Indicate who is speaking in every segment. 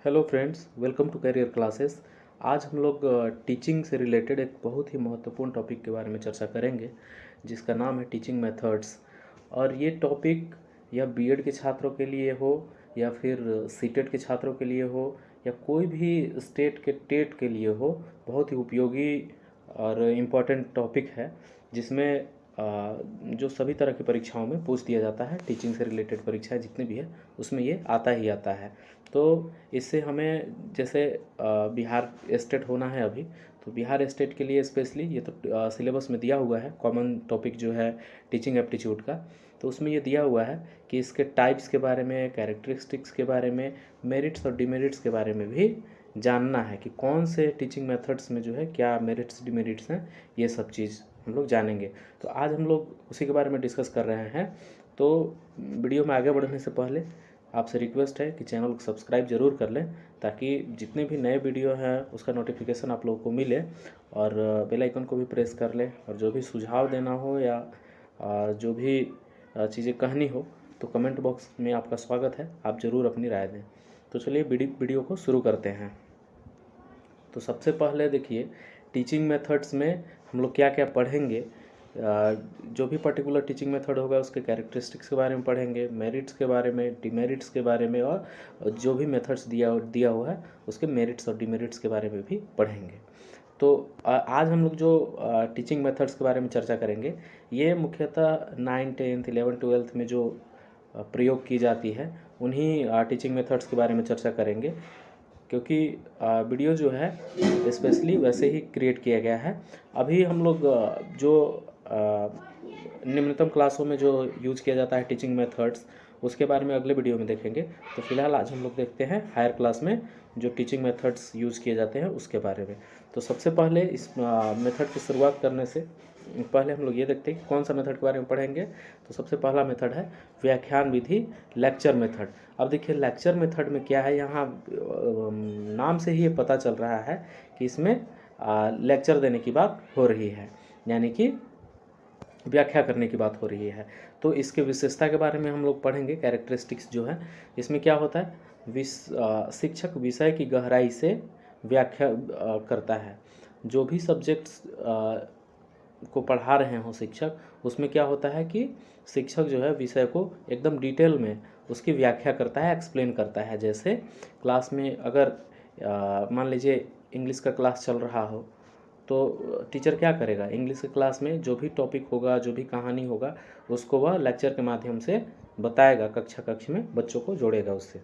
Speaker 1: Hello friends, welcome to career classes. आज हम लोग टीचिंग से रिलेटेड एक बहुत ही महत्वपूर्ण टॉपिक के बारे में चर्चा करेंगे, जिसका नाम है टीचिंग मेथड्स। और ये टॉपिक या बीएड के छात्रों के लिए हो या फिर सीटेट के छात्रों के लिए हो या कोई भी स्टेट के टेट के लिए हो, बहुत ही उपयोगी और इम्पॉर्टेंट टॉपिक है, जिसमें जो सभी तरह की परीक्षाओं में पूछ दिया जाता है। टीचिंग से रिलेटेड परीक्षाएं जितनी भी है उसमें ये आता ही आता है। तो इससे हमें जैसे बिहार स्टेट होना है अभी, तो बिहार स्टेट के लिए स्पेशली ये तो सिलेबस में दिया हुआ है, कॉमन टॉपिक जो है टीचिंग एप्टीट्यूड का। तो उसमें ये दिया हुआ है कि इसके टाइप्स के बारे में, कैरेक्टरिस्टिक्स के बारे में, मेरिट्स और डिमेरिट्स के बारे में भी जानना है कि कौन से टीचिंग मेथड्स में जो है क्या मेरिट्स डिमेरिट्स हैं। ये सब चीज़ हम लोग जानेंगे। तो आज हम लोग उसी के बारे में डिस्कस कर रहे हैं। तो वीडियो में आगे बढ़ने से पहले आपसे रिक्वेस्ट है कि चैनल को सब्सक्राइब ज़रूर कर लें, ताकि जितने भी नए वीडियो हैं उसका नोटिफिकेशन आप लोगों को मिले, और बेल आइकन को भी प्रेस कर लें। और जो भी सुझाव देना हो या जो भी चीज़ें कहनी हो तो कमेंट बॉक्स में आपका स्वागत है, आप ज़रूर अपनी राय दें। तो चलिए वीडियो को शुरू करते हैं। तो सबसे पहले देखिए, टीचिंग मेथड्स में हम लोग क्या क्या पढ़ेंगे। जो भी पर्टिकुलर टीचिंग मेथड होगा उसके कैरेक्टरिस्टिक्स के बारे में पढ़ेंगे, मेरिट्स के बारे में, डिमेरिट्स के बारे में, और जो भी मेथड्स दिया हुआ है उसके मेरिट्स और डिमेरिट्स के बारे में भी पढ़ेंगे। तो आज हम लोग जो टीचिंग मेथड्स के बारे में चर्चा करेंगे, ये मुख्यतः 9, 10, 11, 12 में जो प्रयोग की जाती है उन्हीं टीचिंग मेथड्स के बारे में चर्चा करेंगे, क्योंकि वीडियो जो है स्पेशली वैसे ही क्रिएट किया गया है। अभी हम लोग जो निम्नतम क्लासों में जो यूज़ किया जाता है टीचिंग मेथड्स, उसके बारे में अगले वीडियो में देखेंगे। तो फिलहाल आज हम लोग देखते हैं हायर क्लास में जो टीचिंग मेथड्स यूज़ किए जाते हैं उसके बारे में। तो सबसे पहले इस मेथड की शुरुआत करने से पहले हम लोग ये देखते हैं कि कौन सा मेथड के बारे में पढ़ेंगे। तो सबसे पहला मेथड है व्याख्यान विधि, लेक्चर मेथड। अब देखिए, लेक्चर मेथड में क्या है, यहाँ नाम से ही ये पता चल रहा है कि इसमें लेक्चर देने की बात हो रही है, यानी कि व्याख्या करने की बात हो रही है। तो इसके विशेषता के बारे में हम लोग पढ़ेंगे, कैरेक्टरिस्टिक्स जो है। इसमें क्या होता है, शिक्षक विषय की गहराई से व्याख्या करता है। जो भी सब्जेक्ट्स को पढ़ा रहे हों शिक्षक, उसमें क्या होता है कि शिक्षक जो है विषय को एकदम डिटेल में उसकी व्याख्या करता है, एक्सप्लेन करता है। जैसे क्लास में अगर मान लीजिए इंग्लिश का क्लास चल रहा हो, तो टीचर क्या करेगा, इंग्लिश की क्लास में जो भी टॉपिक होगा, जो भी कहानी होगा, उसको वह लेक्चर के माध्यम से बताएगा, कक्षा में बच्चों को जोड़ेगा उससे।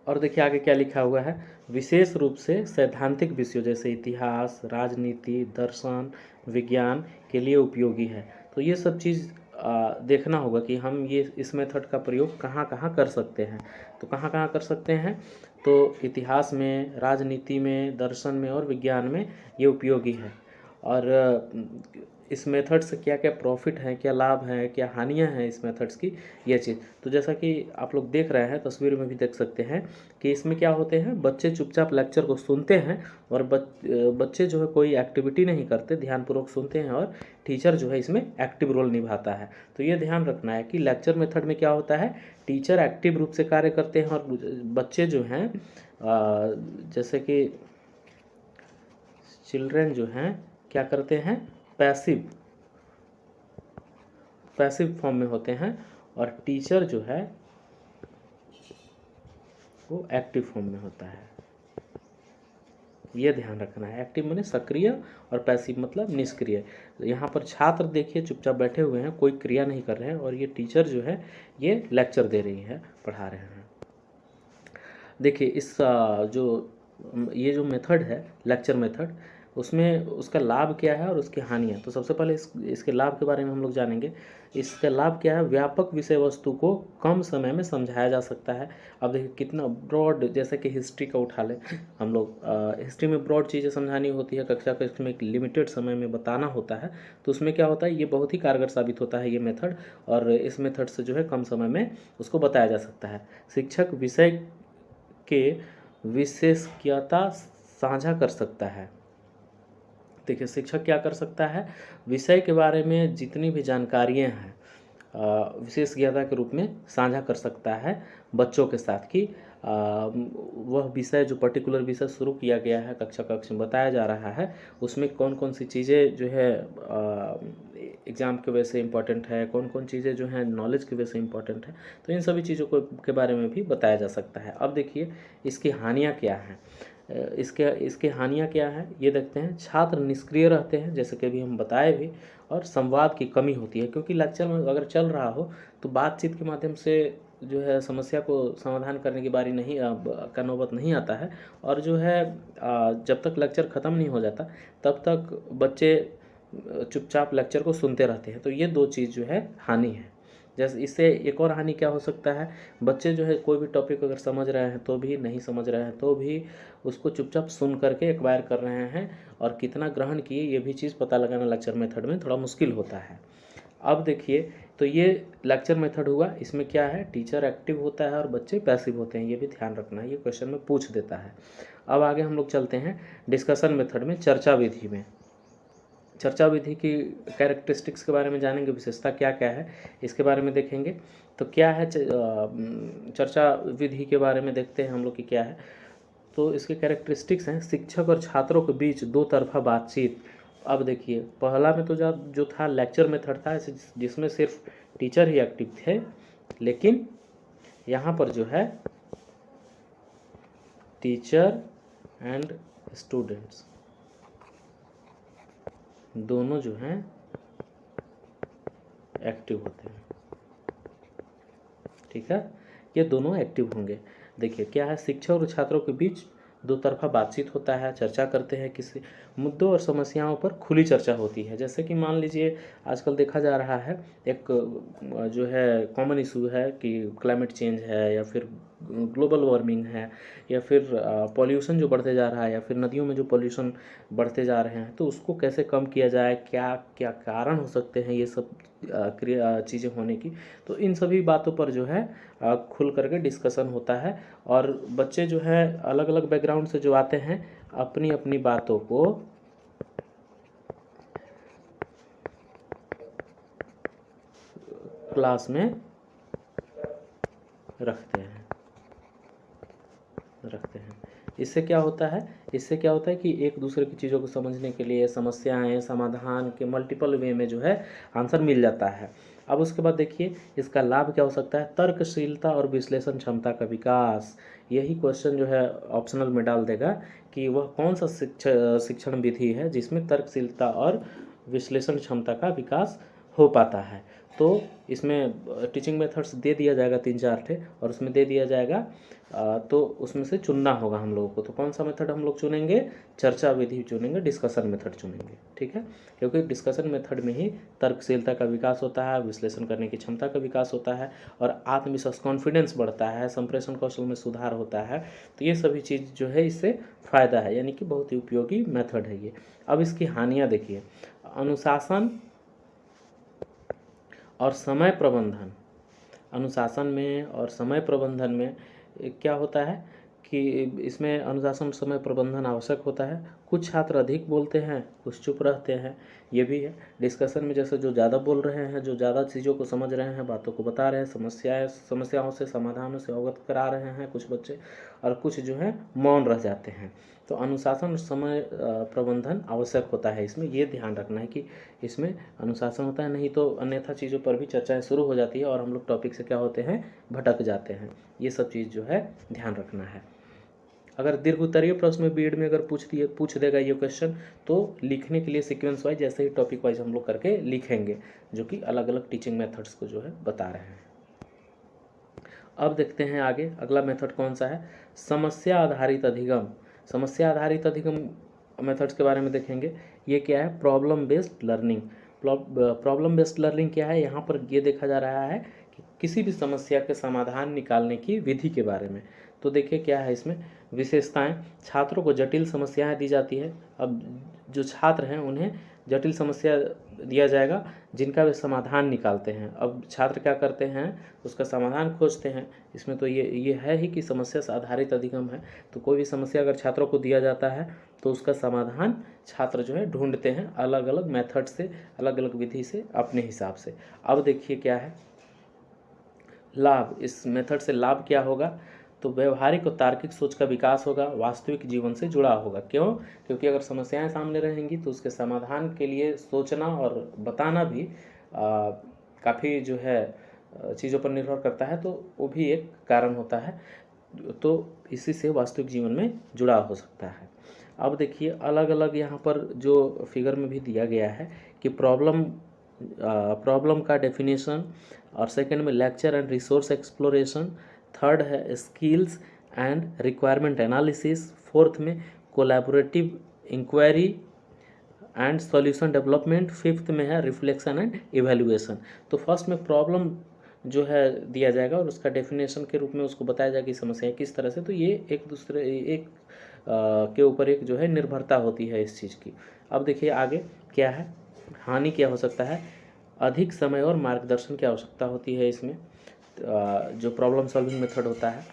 Speaker 1: और देखिए आगे क्या लिखा हुआ है, विशेष रूप से सैद्धांतिक विषयों जैसे इतिहास, राजनीति, दर्शन, विज्ञान के लिए उपयोगी है। तो ये सब चीज़ देखना होगा कि हम ये इस मेथड का प्रयोग कहाँ कहाँ कर सकते हैं। तो कहाँ कहाँ कर सकते हैं, तो इतिहास में, राजनीति में, दर्शन में और विज्ञान में ये उपयोगी है। और इस मेथड से क्या क्या प्रॉफिट हैं, क्या लाभ हैं, क्या हानियां हैं इस मेथड्स की, ये चीज़। तो जैसा कि आप लोग देख रहे हैं, तस्वीर में भी देख सकते हैं कि इसमें क्या होते हैं, बच्चे चुपचाप लेक्चर को सुनते हैं और बच्चे जो है कोई एक्टिविटी नहीं करते, ध्यानपूर्वक सुनते हैं, और टीचर जो है इसमें एक्टिव रोल निभाता है। तो ये ध्यान रखना है कि लेक्चर मेथड में क्या होता है, टीचर एक्टिव रूप से कार्य करते हैं और बच्चे जो हैं जैसे कि चिल्ड्रेन जो हैं क्या करते हैं, पैसिव फॉर्म में होते हैं, और टीचर जो है वो एक्टिव फॉर्म में होता है। ये ध्यान रखना है, एक्टिव माने सक्रिय और पैसिव मतलब निष्क्रिय। यहाँ पर छात्र देखिए चुपचाप बैठे हुए हैं, कोई क्रिया नहीं कर रहे हैं, और ये टीचर जो है ये लेक्चर दे रही है, पढ़ा रहे हैं। देखिए इस ये जो मेथड है लेक्चर मेथड, उसमें उसका लाभ क्या है और उसकी हानियाँ। तो सबसे पहले इसके लाभ के बारे में हम लोग जानेंगे। इसका लाभ क्या है, व्यापक विषय वस्तु को कम समय में समझाया जा सकता है। अब देखिए कितना ब्रॉड, जैसे कि हिस्ट्री का उठा लें हम लोग, हिस्ट्री में ब्रॉड चीज़ें समझानी होती है, कक्षा में एक लिमिटेड समय में बताना होता है। तो उसमें क्या होता है, ये बहुत ही कारगर साबित होता है ये मेथड, और इस मेथड से जो है कम समय में उसको बताया जा सकता है। शिक्षक विषय के विशेषज्ञता साझा कर सकता है। देखिए शिक्षक क्या कर सकता है, विषय के बारे में जितनी भी जानकारियाँ हैं विशेषज्ञता के रूप में साझा कर सकता है बच्चों के साथ, कि वह विषय जो पर्टिकुलर विषय शुरू किया गया है, कक्षा में बताया जा रहा है, उसमें कौन कौन सी चीज़ें जो है एग्ज़ाम की वजह से इम्पॉर्टेंट है, कौन कौन चीज़ें जो हैं नॉलेज की वजह से इम्पॉर्टेंट है, तो इन सभी चीज़ों को के बारे में भी बताया जा सकता है। अब देखिए इसकी हानियाँ क्या हैं। इसके हानियाँ क्या हैं ये देखते हैं। छात्र निष्क्रिय रहते हैं, जैसे कि अभी हम बताए भी, और संवाद की कमी होती है, क्योंकि लेक्चर में अगर चल रहा हो तो बातचीत के माध्यम से जो है समस्या को समाधान करने की बारी नहीं का नौबत नहीं आता है। और जो है जब तक लेक्चर ख़त्म नहीं हो जाता तब तक बच्चे चुपचाप लेक्चर को सुनते रहते हैं। तो ये दो चीज़ जो है हानि है। जैसे इससे एक और हानि क्या हो सकता है, बच्चे जो है कोई भी टॉपिक अगर समझ रहे हैं तो भी, नहीं समझ रहे हैं तो भी, उसको चुपचाप सुन करके एक्वायर कर रहे हैं, और कितना ग्रहण किए ये भी चीज़ पता लगाना लेक्चर मेथड में थोड़ा मुश्किल होता है। अब देखिए, तो ये लेक्चर मेथड हुआ, इसमें क्या है, टीचर एक्टिव होता है और बच्चे पैसिव होते हैं, ये भी ध्यान रखना है, ये क्वेश्चन में पूछ देता है। अब आगे हम लोग चलते हैं डिस्कशन मेथड में, चर्चा विधि में। चर्चा विधि की कैरेक्टरिस्टिक्स के बारे में जानेंगे, विशेषता क्या क्या है इसके बारे में देखेंगे। तो क्या है चर्चा विधि के बारे में देखते हैं हम लोग कि क्या है। तो इसके कैरेक्टरिस्टिक्स हैं, शिक्षक और छात्रों के बीच दो तरफा बातचीत। अब देखिए, पहला में तो जो था लेक्चर मेथड था, जिसमें सिर्फ टीचर ही एक्टिव थे, लेकिन यहाँ पर जो है टीचर एंड स्टूडेंट्स दोनों जो हैं एक्टिव होते हैं। ठीक है, ये दोनों एक्टिव होंगे। देखिए क्या है, शिक्षक और छात्रों के बीच दो तरफा बातचीत होता है, चर्चा करते हैं, किसी मुद्दों और समस्याओं पर खुली चर्चा होती है। जैसे कि मान लीजिए आजकल देखा जा रहा है, एक जो है कॉमन इशू है कि क्लाइमेट चेंज है, या फिर ग्लोबल वार्मिंग है, या फिर पॉल्यूशन जो बढ़ते जा रहा है, या फिर नदियों में जो पॉल्यूशन बढ़ते जा रहे हैं, तो उसको कैसे कम किया जाए, क्या क्या कारण हो सकते हैं ये सब चीज़ें होने की। तो इन सभी बातों पर जो है खुल करके डिस्कशन होता है, और बच्चे जो है अलग अलग बैकग्राउंड से जो आते हैं अपनी अपनी बातों को क्लास में रखते हैं। इससे क्या होता है कि एक दूसरे की चीज़ों को समझने के लिए समस्याएं समाधान के मल्टीपल वे में जो है आंसर मिल जाता है। अब उसके बाद देखिए इसका लाभ क्या हो सकता है, तर्कशीलता और विश्लेषण क्षमता का विकास। यही क्वेश्चन जो है ऑप्शनल में डाल देगा कि वह कौन सा शिक्षण विधि है जिसमें तर्कशीलता और विश्लेषण क्षमता का विकास हो पाता है। तो इसमें टीचिंग मेथड्स दे दिया जाएगा 3-4 थे, और उसमें दे दिया जाएगा तो उसमें से चुनना होगा हम लोगों को। तो कौन सा मेथड हम लोग चुनेंगे, चर्चा विधि चुनेंगे, डिस्कशन मेथड चुनेंगे। ठीक है, क्योंकि डिस्कशन मेथड में ही तर्कशीलता का विकास होता है, विश्लेषण करने की क्षमता का विकास होता है, और आत्मविश्वास कॉन्फिडेंस बढ़ता है, संप्रेषण कौशल में सुधार होता है। तो ये सभी चीज़ जो है इससे फ़ायदा है, यानी कि बहुत ही उपयोगी मेथड है ये। अब इसकी हानियाँ देखिए, अनुशासन और समय प्रबंधन। अनुशासन में और समय प्रबंधन में क्या होता है कि इसमें अनुशासन समय प्रबंधन आवश्यक होता है। कुछ छात्र अधिक बोलते हैं, कुछ चुप रहते हैं, ये भी है। डिस्कशन में जैसे जो ज़्यादा बोल रहे हैं, जो ज़्यादा चीज़ों को समझ रहे हैं, बातों को बता रहे हैं, समस्याओं से समाधानों से अवगत करा रहे हैं कुछ बच्चे, और कुछ जो है मौन रह जाते हैं। तो अनुशासन और समय प्रबंधन आवश्यक होता है इसमें, ये ध्यान रखना है कि इसमें अनुशासन होता है, नहीं तो अन्यथा चीज़ों पर भी चर्चाएं शुरू हो जाती है और हम लोग टॉपिक से क्या होते हैं, भटक जाते हैं। ये सब चीज़ जो है ध्यान रखना है। अगर दीर्घ उत्तरीय प्रश्न में बीएड में अगर पूछ देगा ये क्वेश्चन, तो लिखने के लिए सीक्वेंस वाइज जैसे ही टॉपिक वाइज हम लोग करके लिखेंगे, जो कि अलग अलग टीचिंग मेथड्स को जो है बता रहे हैं। अब देखते हैं आगे अगला मेथड कौन सा है, समस्या आधारित अधिगम। समस्या आधारित अधिगम मेथड्स के बारे में देखेंगे। ये क्या है, problem based learning. Problem based learning क्या है, यहाँ पर ये देखा जा रहा है कि किसी भी समस्या के समाधान निकालने की विधि के बारे में। तो देखिए क्या है इसमें विशेषताएं, छात्रों को जटिल समस्याएं दी जाती है। अब जो छात्र हैं उन्हें जटिल समस्या दिया जाएगा जिनका वे समाधान निकालते हैं। अब छात्र क्या करते हैं, उसका समाधान खोजते हैं। इसमें तो ये है ही कि समस्या से आधारित अधिगम है। तो कोई भी समस्या अगर छात्रों को दिया जाता है तो उसका समाधान छात्र जो है ढूंढते हैं अलग अलग मेथड से, अलग अलग विधि से, अपने हिसाब से। अब देखिए क्या है लाभ, इस मेथड से लाभ क्या होगा। तो व्यवहारिक और तार्किक सोच का विकास होगा, वास्तविक जीवन से जुड़ा होगा। क्यों? क्योंकि अगर समस्याएं सामने रहेंगी तो उसके समाधान के लिए सोचना और बताना भी काफ़ी जो है चीज़ों पर निर्भर करता है, तो वो भी एक कारण होता है। तो इसी से वास्तविक जीवन में जुड़ा हो सकता है। अब देखिए अलग अलग यहाँ पर जो फिगर में भी दिया गया है कि प्रॉब्लम का डेफिनेशन, और सेकंड में lecture and resource exploration, third है skills and requirement analysis, fourth में collaborative inquiry and solution development, fifth में है रिफ्लेक्शन एंड इवैल्यूएशन। तो फर्स्ट में प्रॉब्लम जो है दिया जाएगा और उसका डेफिनेशन के रूप में उसको बताया जाएगा कि समस्याएं किस तरह से, तो ये एक के ऊपर एक जो है निर्भरता होती है इस चीज़ की। अब देखिए आगे क्या है, हानि क्या हो सकता है, अधिक समय और मार्गदर्शन की आवश्यकता होती है इसमें, जो प्रॉब्लम सॉल्विंग मेथड होता है।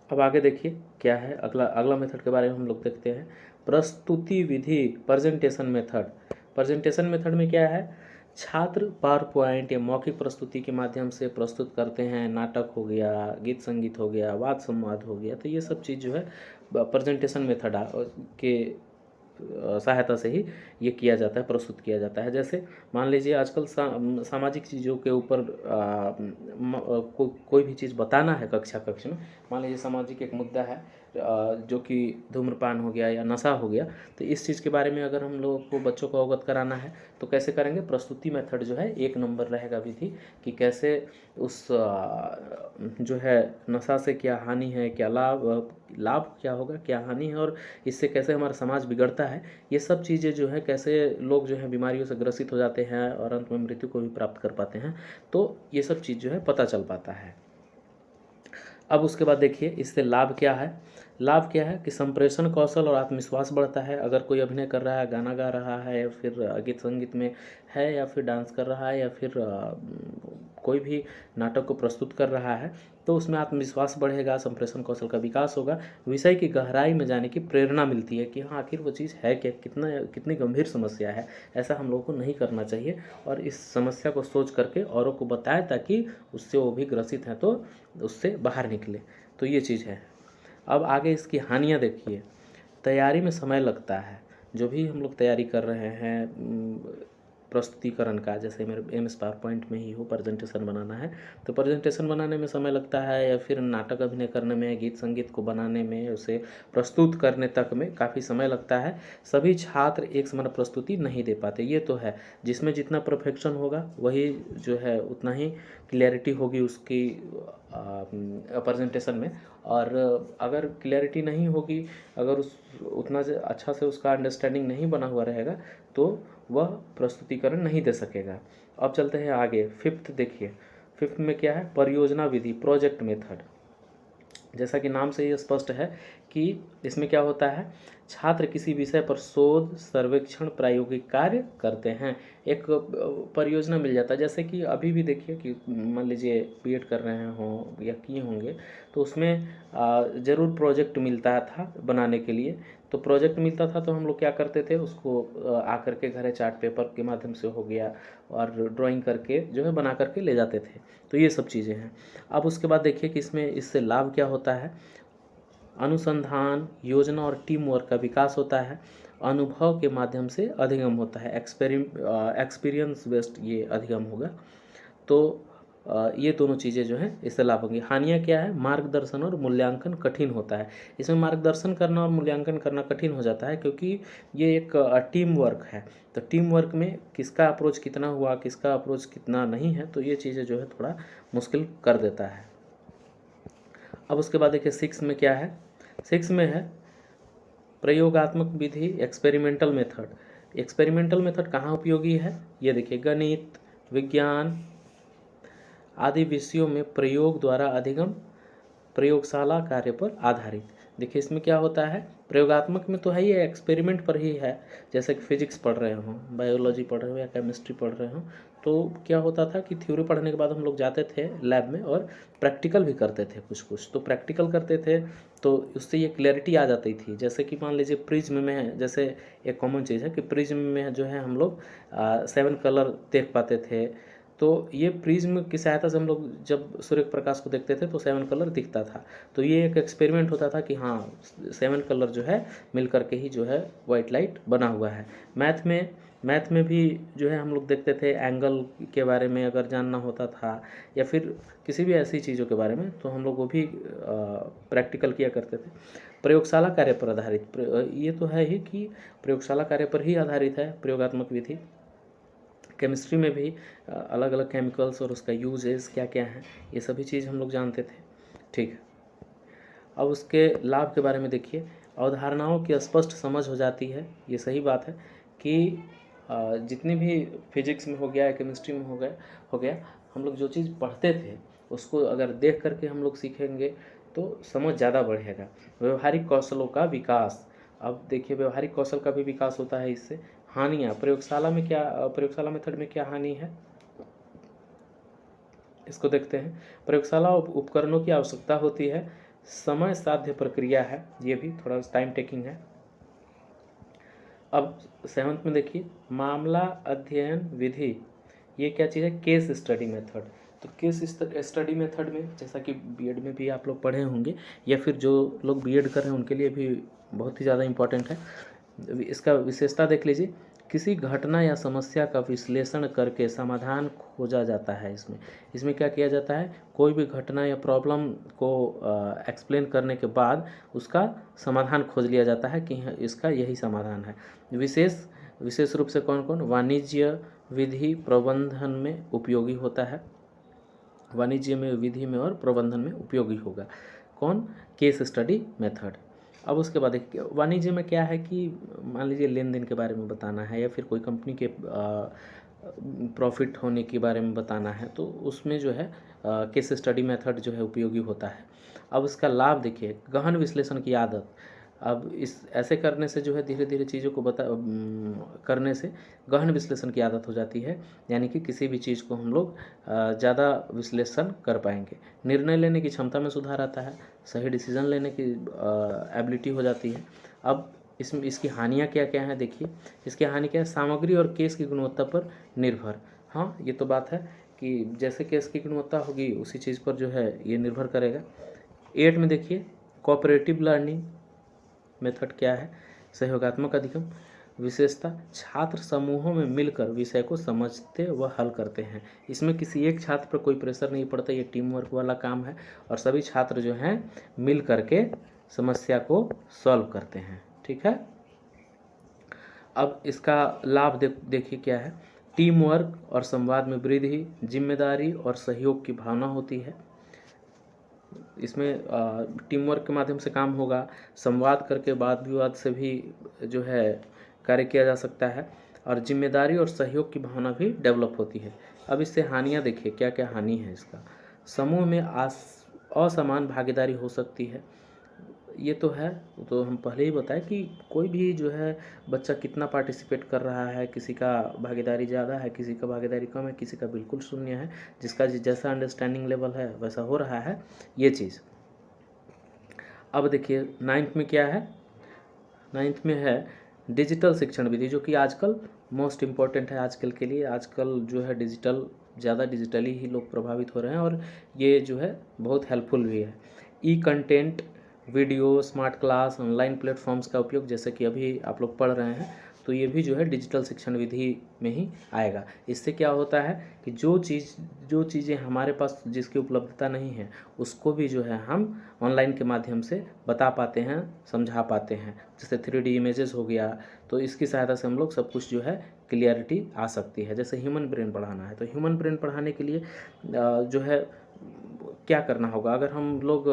Speaker 1: अब आगे देखिए क्या है, अगला मेथड के बारे में हम लोग देखते हैं, प्रस्तुति विधि, प्रेजेंटेशन मेथड। प्रेजेंटेशन मेथड में क्या है, छात्र पावर पॉइंट या मौखिक प्रस्तुति के माध्यम से प्रस्तुत करते हैं, नाटक हो गया, गीत संगीत हो गया, वाद संवाद हो गया, तो ये सब चीज़ जो है प्रेजेंटेशन मेथड के सहायता से ही ये किया जाता है, प्रस्तुत किया जाता है। जैसे मान लीजिए आजकल सामाजिक चीज़ों के ऊपर कोई भी चीज़ बताना है कक्षा में, मान लीजिए सामाजिक एक मुद्दा है जो कि धूम्रपान हो गया या नशा हो गया, तो इस चीज़ के बारे में अगर हम लोगों को बच्चों को अवगत कराना है तो कैसे करेंगे, प्रस्तुति मेथड जो है एक नंबर रहेगा विधि, कि कैसे उस जो है नशा से क्या हानि है, क्या लाभ क्या होगा, क्या हानि है, और इससे कैसे हमारा समाज बिगड़ता है, ये सब चीज़ें जो है कैसे लोग जो है बीमारियों से ग्रसित हो जाते हैं और अंत में मृत्यु को भी प्राप्त कर पाते हैं, तो ये सब चीज़ जो है पता चल पाता है। अब उसके बाद देखिए इससे लाभ क्या है, लाभ क्या है कि संप्रेषण कौशल और आत्मविश्वास बढ़ता है। अगर कोई अभिनय कर रहा है, गाना गा रहा है, या फिर गीत संगीत में है, या फिर डांस कर रहा है, या फिर कोई भी नाटक को प्रस्तुत कर रहा है, तो उसमें आत्मविश्वास बढ़ेगा, संप्रेषण कौशल का विकास होगा, विषय की गहराई में जाने की प्रेरणा मिलती है कि हाँ आखिर वो चीज़ है क्या, कितनी गंभीर समस्या है, ऐसा हम लोगों को नहीं करना चाहिए, और इस समस्या को सोच करके औरों को बताएं ताकि उससे वो भी ग्रसित हैं तो उससे बाहर निकले। तो ये चीज़ है। अब आगे इसकी हानियाँ देखिए, तैयारी में समय लगता है। जो भी हम लोग तैयारी कर रहे हैं प्रस्तुतिकरण का, जैसे मेरे MS पावर पॉइंट में ही हो, प्रेजेंटेशन बनाना है तो प्रेजेंटेशन बनाने में समय लगता है, या फिर नाटक अभिनय करने में, गीत संगीत को बनाने में, उसे प्रस्तुत करने तक में काफ़ी समय लगता है। सभी छात्र एक समान प्रस्तुति नहीं दे पाते, ये तो है। जिसमें जितना परफेक्शन होगा वही जो है उतना ही क्लैरिटी होगी उसकी प्रेजेंटेशन में, और अगर क्लैरिटी नहीं होगी, अगर उतना अच्छा से उसका अंडरस्टैंडिंग नहीं बना हुआ रहेगा तो वह प्रस्तुतिकरण नहीं दे सकेगा। अब चलते हैं आगे, फिफ्थ देखिए, फिफ्थ में क्या है, परियोजना विधि, प्रोजेक्ट मेथड। जैसा कि नाम से ये स्पष्ट है कि इसमें क्या होता है, छात्र किसी विषय पर शोध, सर्वेक्षण, प्रायोगिक कार्य करते हैं, एक परियोजना मिल जाता है। जैसे कि अभी भी देखिए कि मान लीजिए B.Ed कर रहे हों या किए होंगे, तो उसमें ज़रूर प्रोजेक्ट मिलता था बनाने के लिए। तो प्रोजेक्ट मिलता था तो हम लोग क्या करते थे, उसको आकर के घरे चार्ट पेपर के माध्यम से हो गया और ड्राइंग करके जो है बना करके ले जाते थे। तो ये सब चीज़ें हैं। अब उसके बाद देखिए कि इससे लाभ क्या होता है, अनुसंधान, योजना और टीम वर्क का विकास होता है, अनुभव के माध्यम से अधिगम होता है, एक्सपीरियंस बेस्ड ये अधिगम होगा। तो ये दोनों चीज़ें जो हैं इससे लाभ होंगी। हानियाँ क्या है, मार्गदर्शन और मूल्यांकन कठिन होता है। इसमें मार्गदर्शन करना और मूल्यांकन करना कठिन हो जाता है, क्योंकि ये एक टीम वर्क है। तो टीम वर्क में किसका अप्रोच कितना हुआ, किसका अप्रोच कितना नहीं है, तो ये चीज़ें जो है थोड़ा मुश्किल कर देता है। अब उसके बाद देखिए 6 में क्या है, 6 में है प्रयोगात्मक विधि, एक्सपेरिमेंटल मेथड। एक्सपेरिमेंटल मेथड कहाँ उपयोगी है, ये देखिए, गणित, विज्ञान आदि विषयों में प्रयोग द्वारा अधिगम, प्रयोगशाला कार्य पर आधारित। देखिए इसमें क्या होता है, प्रयोगात्मक में तो है ही, एक्सपेरिमेंट पर ही है। जैसे कि फिजिक्स पढ़ रहे हो, बायोलॉजी पढ़ रहे हो या केमिस्ट्री पढ़ रहे हो, तो क्या होता था कि थ्योरी पढ़ने के बाद हम लोग जाते थे लैब में और प्रैक्टिकल भी करते थे, कुछ तो प्रैक्टिकल करते थे, तो उससे ये क्लैरिटी आ जाती थी। जैसे कि मान लीजिए प्रिज्म में, जैसे एक कॉमन चीज़ है कि प्रिज्म में जो है हम लोग 7 कलर देख पाते थे, तो ये प्रिज्म की सहायता से हम लोग जब सूर्य के प्रकाश को देखते थे तो 7 कलर दिखता था। तो ये एक एक्सपेरिमेंट होता था कि हाँ 7 कलर जो है मिल करके ही जो है वाइट लाइट बना हुआ है। मैथ में भी जो है हम लोग देखते थे, एंगल के बारे में अगर जानना होता था या फिर किसी भी ऐसी चीज़ों के बारे में तो हम लोग वो भी प्रैक्टिकल किया करते थे। प्रयोगशाला कार्य पर आधारित, ये तो है ही कि प्रयोगशाला कार्य पर ही आधारित है प्रयोगात्मक विधि। केमिस्ट्री में भी अलग अलग केमिकल्स और उसका यूजेस क्या क्या है ये सभी चीज़ हम लोग जानते थे। ठीक है, अब उसके लाभ के बारे में देखिए। अवधारणाओं की स्पष्ट समझ हो जाती है, ये सही बात है कि जितनी भी फिजिक्स में हो गया या केमिस्ट्री में हो गया हम लोग जो चीज़ पढ़ते थे उसको अगर देख करके हम लोग सीखेंगे तो समझ ज़्यादा बढ़ेगा। व्यवहारिक कौशलों का विकास, अब देखिए व्यवहारिक कौशल का भी विकास होता है इससे। हानियाँ, प्रयोगशाला मेथड में क्या हानि है इसको देखते हैं। प्रयोगशाला उपकरणों की आवश्यकता होती है, समय साध्य प्रक्रिया है, ये भी थोड़ा टाइम टेकिंग है। अब 7th में देखिए मामला अध्ययन विधि, ये क्या चीज़ है, केस स्टडी मेथड। तो केस स्टडी मेथड में जैसा कि बीएड में भी आप लोग पढ़े होंगे या फिर जो लोग बीएड कर रहे हैं उनके लिए भी बहुत ही ज़्यादा इम्पोर्टेंट है। इसका विशेषता देख लीजिए, किसी घटना या समस्या का विश्लेषण करके समाधान खोजा जाता है। इसमें क्या किया जाता है, कोई भी घटना या प्रॉब्लम को एक्सप्लेन करने के बाद उसका समाधान खोज लिया जाता है कि इसका यही समाधान है। विशेष रूप से कौन कौन वाणिज्य विधि प्रबंधन में उपयोगी होता है, वाणिज्य में विधि में और प्रबंधन में उपयोगी होगा कौन, केस स्टडी मेथड। अब उसके बाद देखिए वाणिज्य में क्या है कि मान लीजिए लेन देन के बारे में बताना है या फिर कोई कंपनी के प्रॉफिट होने के बारे में बताना है तो उसमें जो है केस स्टडी मेथड जो है उपयोगी होता है। अब उसका लाभ देखिए, गहन विश्लेषण की आदत। अब इस ऐसे करने से जो है धीरे धीरे चीज़ों को करने से गहन विश्लेषण की आदत हो जाती है, यानी कि किसी भी चीज़ को हम लोग ज़्यादा विश्लेषण कर पाएंगे। निर्णय लेने की क्षमता में सुधार आता है, सही डिसीजन लेने की एबिलिटी हो जाती है। अब इसकी हानियाँ क्या क्या हैं देखिए। इसकी हानि क्या है, सामग्री और केस की गुणवत्ता पर निर्भर। हाँ ये तो बात है कि जैसे केस की गुणवत्ता होगी उसी चीज़ पर जो है ये निर्भर करेगा। 8 में देखिए कोऑपरेटिव लर्निंग मेथड क्या है, सहयोगात्मक अधिगम। विशेषता, छात्र समूहों में मिलकर विषय को समझते व हल करते हैं। इसमें किसी एक छात्र पर कोई प्रेशर नहीं पड़ता, ये टीम वर्क वाला काम है और सभी छात्र जो हैं मिल करके समस्या को सॉल्व करते हैं। ठीक है, अब इसका लाभ देखिए क्या है, टीम वर्क और संवाद में वृद्धि, जिम्मेदारी और सहयोग की भावना होती है। इसमें टीम वर्क के माध्यम से काम होगा, संवाद करके वाद विवाद से भी जो है कार्य किया जा सकता है और जिम्मेदारी और सहयोग की भावना भी डेवलप होती है। अब इससे हानियाँ देखिए क्या क्या हानि है इसका। समूह में असमान भागीदारी हो सकती है, ये तो है, तो हम पहले ही बताए कि कोई भी जो है बच्चा कितना पार्टिसिपेट कर रहा है, किसी का भागीदारी ज़्यादा है, किसी का भागीदारी कम है, किसी का बिल्कुल शून्य है, जिसका जैसा अंडरस्टैंडिंग लेवल है वैसा हो रहा है ये चीज़। अब देखिए 9th में क्या है, 9th में है डिजिटल शिक्षण विधि, जो कि आजकल मोस्ट इम्पॉर्टेंट है आजकल के लिए। आजकल जो है ज़्यादा डिजिटली ही लोग प्रभावित हो रहे हैं और ये जो है बहुत हेल्पफुल भी है। E content, video, smart class, online platforms का उपयोग, जैसे कि अभी आप लोग पढ़ रहे हैं तो ये भी जो है डिजिटल शिक्षण विधि में ही आएगा। इससे क्या होता है कि जो चीज़ें हमारे पास जिसकी उपलब्धता नहीं है उसको भी जो है हम ऑनलाइन के माध्यम से बता पाते हैं, समझा पाते हैं। जैसे 3D इमेजेस हो गया तो इसकी सहायता से हम लोग सब कुछ जो है क्लियरिटी आ सकती है। जैसे ह्यूमन ब्रेन पढ़ाना है तो ह्यूमन ब्रेन पढ़ाने के लिए जो है क्या करना होगा, अगर हम लोग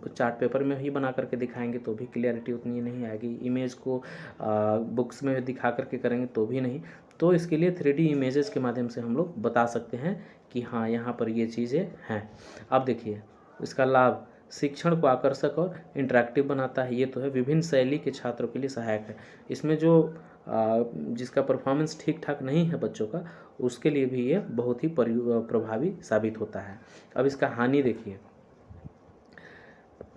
Speaker 1: चार्ट पेपर में ही बना करके दिखाएंगे तो भी क्लियरिटी उतनी नहीं आएगी, इमेज को बुक्स में दिखा करके करेंगे तो भी नहीं। तो इसके लिए 3D इमेजेस के माध्यम से हम लोग बता सकते हैं कि हाँ यहाँ पर ये चीज़ें हैं। अब देखिए इसका लाभ, शिक्षण को आकर्षक और इंटरेक्टिव बनाता है, ये तो है। विभिन्न शैली के छात्रों के लिए सहायक है। इसमें जो जिसका परफॉर्मेंस ठीक ठाक नहीं है बच्चों का, उसके लिए भी ये बहुत ही प्रभावी साबित होता है। अब इसका हानि देखिए,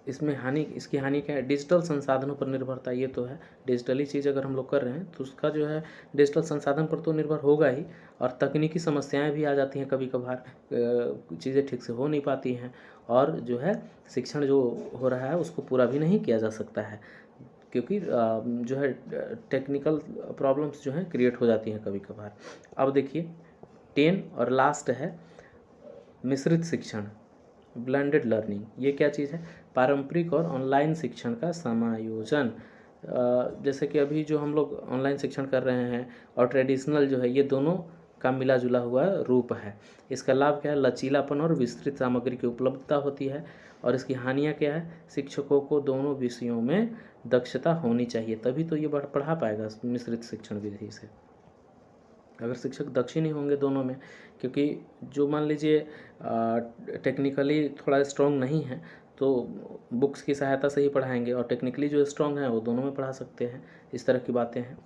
Speaker 1: इसमें इसकी हानि क्या है? डिजिटल संसाधनों पर निर्भरता, ये तो है। डिजिटली चीज़ अगर हम लोग कर रहे हैं तो उसका जो है डिजिटल संसाधन पर तो निर्भर होगा ही, और तकनीकी समस्याएं भी आ जाती हैं कभी कभार, चीज़ें ठीक से हो नहीं पाती हैं, और जो है शिक्षण जो हो रहा है उसको पूरा भी नहीं किया जा सकता है, क्योंकि जो है टेक्निकल प्रॉब्लम्स जो हैं क्रिएट हो जाती हैं कभी कभार। अब देखिए 10 और लास्ट है मिश्रित शिक्षण, ब्लेंडेड लर्निंग। ये क्या चीज़ है? पारंपरिक और ऑनलाइन शिक्षण का समायोजन। जैसे कि अभी जो हम लोग ऑनलाइन शिक्षण कर रहे हैं और ट्रेडिशनल जो है, ये दोनों का मिला जुला हुआ रूप है। इसका लाभ क्या है? लचीलापन और विस्तृत सामग्री की उपलब्धता होती है। और इसकी हानियाँ क्या है? शिक्षकों को दोनों विषयों में दक्षता होनी चाहिए, तभी तो ये पढ़ा पाएगा मिश्रित शिक्षण विधि से। अगर शिक्षक दक्ष ही नहीं होंगे दोनों में, क्योंकि जो मान लीजिए टेक्निकली थोड़ा स्ट्रॉन्ग नहीं है तो बुक्स की सहायता से ही पढ़ाएंगे, और टेक्निकली जो स्ट्रॉन्ग है वो दोनों में पढ़ा सकते हैं। इस तरह की बातें हैं।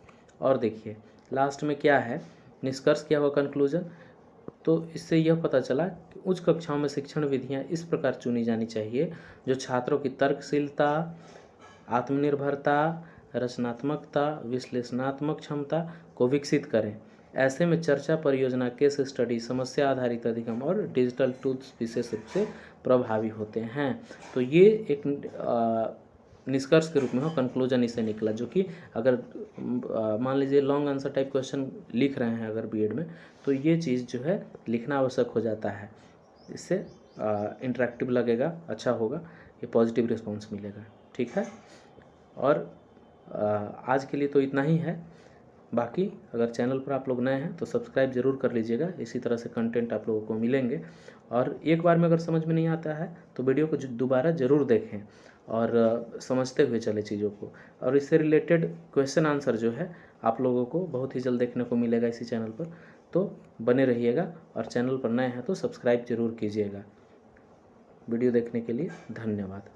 Speaker 1: और देखिए लास्ट में क्या है, निष्कर्ष क्या हुआ, कंक्लूजन। तो इससे यह पता चला कि उच्च कक्षाओं में शिक्षण विधियाँ इस प्रकार चुनी जानी चाहिए जो छात्रों की तर्कशीलता, आत्मनिर्भरता, रचनात्मकता, विश्लेषणात्मक क्षमता को विकसित करें। ऐसे में चर्चा, परियोजना, केस स्टडी, समस्या आधारित अधिगम और डिजिटल टूल्स विशेष रूप से प्रभावी होते हैं। तो ये एक निष्कर्ष के रूप में हो, कंक्लूजन इसे निकला, जो कि अगर मान लीजिए लॉन्ग आंसर टाइप क्वेश्चन लिख रहे हैं अगर बीएड में, तो ये चीज़ जो है लिखना आवश्यक हो जाता है। इससे इंटरेक्टिव लगेगा, अच्छा होगा, ये पॉजिटिव रिस्पॉन्स मिलेगा। ठीक है, और आज के लिए तो इतना ही है। बाकी अगर चैनल पर आप लोग नए हैं तो सब्सक्राइब ज़रूर कर लीजिएगा, इसी तरह से कंटेंट आप लोगों को मिलेंगे। और एक बार में अगर समझ में नहीं आता है तो वीडियो को दोबारा ज़रूर देखें और समझते हुए चले चीज़ों को। और इससे रिलेटेड क्वेश्चन आंसर जो है आप लोगों को बहुत ही जल्द देखने को मिलेगा इसी चैनल पर। तो बने रहिएगा, और चैनल पर नए हैं तो सब्सक्राइब ज़रूर कीजिएगा। वीडियो देखने के लिए धन्यवाद।